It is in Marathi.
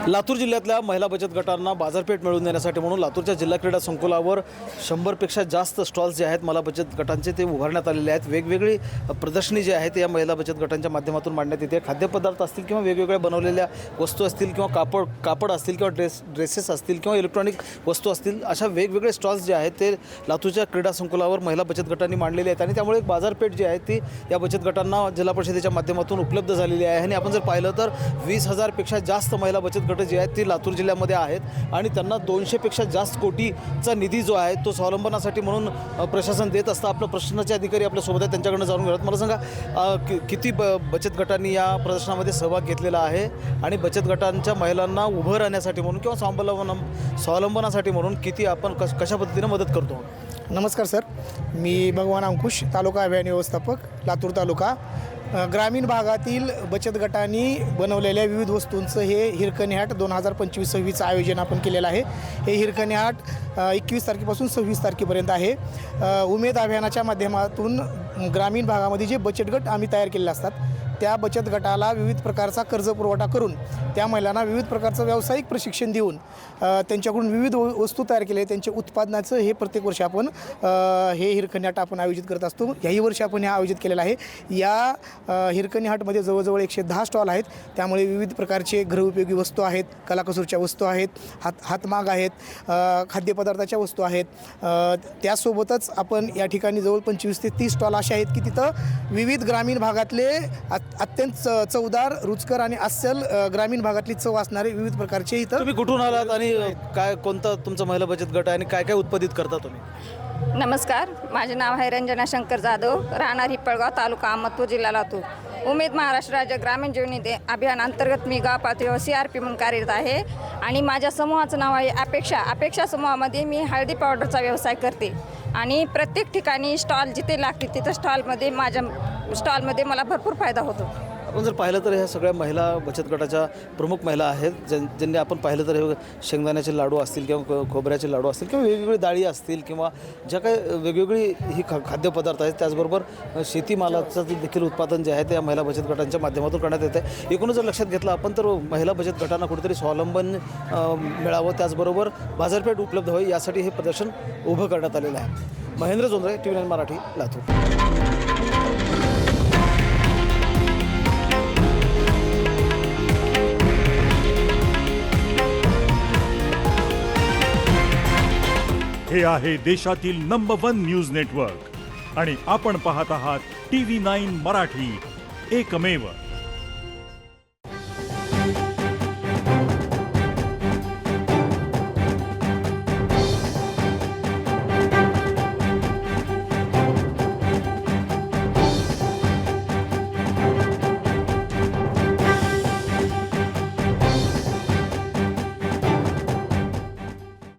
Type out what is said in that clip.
लातूर जिल्ह्यातल्या महिला बचत गटांना बाजारपेठ मिळवून देण्यासाठी म्हणून लातूरच्या जिल्हा क्रीडा संकुलावर 100पेक्षा जास्त स्टॉल्स जे आहेत महिला बचत गटांचे ते उभारण्यात आलेले आहेत। वेगवेगळी प्रदर्शनी जी आहेत या महिला बचत गटांच्या माध्यमातून मांडण्यात येते। खाद्यपदार्थ असतील किंवा वेगवेगळ्या बनवलेल्या वस्तू असतील किंवा कापड असतील किंवा ड्रेसेस असतील किंवा इलेक्ट्रॉनिक वस्तू असतील, अशा वेगवेगळे स्टॉल्स जे आहेत ते लातूरच्या क्रीडा संकुलावर महिला बचत गटांनी मांडलेले आहेत आणि त्यामुळे एक बाजारपेठ जी आहे ती या बचत गटांना जिल्हा परिषदेच्या माध्यमातून उपलब्ध झालेली आहे। आणि आपण जर पाहिलं तर 20,000पेक्षा जास्त महिला बचत गट जे आहेत ती लातूर जिल्ह्यामध्ये आहेत आणि त्यांना 200पेक्षा जास्त कोटीचा निधी जो आहे तो स्वावलंबनासाठी म्हणून प्रशासन देत असतं। आपलं प्रशासनाचे अधिकारी आपल्यासोबत आहेत, त्यांच्याकडनं जाणून घेऊयात। मला सांगा किती बचत गटांनी या प्रदर्शनामध्ये सहभाग घेतलेला आहे आणि बचत गटांच्या महिलांना उभं राहण्यासाठी म्हणून किंवा स्वावलंबनासाठी म्हणून किती आपण कशा पद्धतीने मदत करतो? नमस्कार सर, मी भगवान अंकुश, तालुका अभियान व्यवस्थापक लातूर तालुका। ग्रामीण भागातील बचत गटांनी बनवलेल्या विविध वस्तूंचं हे हिरकणी हाट 2025-26 आयोजन आपण केलेलं आहे। हे हिरकणी हाट 21 तारखेपासून 26 तारखेपर्यंत आहे। उमेद अभियानाच्या माध्यमातून ग्रामीण भागामध्ये जे बचत गट आम्ही तयार केलेले असतात त्या बचत गटाला विविध प्रकारचा कर्ज पुरवठा करून त्या महिलांना विविध प्रकारचं व्यावसायिक प्रशिक्षण देऊन त्यांच्याकडून विविध वस्तू तयार केले, त्यांच्या उत्पादनाचं हे प्रत्येक वर्षी आपण हे हिरकणी हाट आपण आयोजित करत असतो। याही वर्षी आपण हे आयोजित केलेलं आहे। या हिरकणी हाटमध्ये जवळजवळ 110 स्टॉल आहेत। त्यामुळे विविध प्रकारचे गृहोपयोगी वस्तू आहेत, कलाकुसरीच्या वस्तू आहेत, हातमाग आहेत, खाद्यपदार्थाच्या वस्तू आहेत। त्यासोबतच आपण या ठिकाणी जवळ 25 ते 30 स्टॉल असे आहेत की तिथं विविध ग्रामीण भागातले अत्यंत चवदार, रुचकर आणि अस्सल ग्रामीण भागातली चव असणारे विविध प्रकारचे इथं। तुम्ही कुठून आलात आणि काय कोणता तुमचा महिला बचत गट आहे आणि काय काय उत्पादित करता तुम्ही? नमस्कार, माझे नाव आहे रंजना शंकर जाधव, राहणार हिप्पळगाव, तालुका अहमदपूर, जिल्हा लातूर। उमेद महाराष्ट्र राज्य ग्रामीण जीवनी अभियान अंतर्गत मी गाव पातळीवर CRP म्हणून कार्यरत आहे आणि माझ्या समूहाचं नाव आहे अपेक्षा समूहामध्ये मी हळदी पावडरचा व्यवसाय करते आणि प्रत्येक ठिकाणी स्टॉल जिथे लागते तिथं माझ्या स्टॉलमध्ये मला भरपूर फायदा होतो। आपण जर पाहिलं तर ह्या सगळ्या महिला बचत गटाच्या प्रमुख महिला आहेत, ज्यांनी आपण पाहिलं तर हे शेंगदाण्याचे लाडू असतील किंवा खोबऱ्याचे लाडू असतील किंवा वेगवेगळी डाळी असतील किंवा ज्या काही वेगवेगळी ही खाद्यपदार्थ आहेत, त्याचबरोबर शेतीमालाचं देखील उत्पादन जे आहे ते या महिला बचत गटांच्या माध्यमातून करण्यात येतं आहे। एकूणच जर लक्षात घेतलं आपण तर महिला बचत गटांना कुठेतरी स्वावलंबन मिळावं, त्याचबरोबर बाजारपेठ उपलब्ध व्हावी यासाठी हे प्रदर्शन उभं करण्यात आलेलं आहे। महेंद्र जोंधळे, TV9 मराठी, लातूर। हे आहे देशातील नंबर 1 न्यूज नेटवर्क आणि आपण पाहत आहात TV9 मराठी, एकमेव।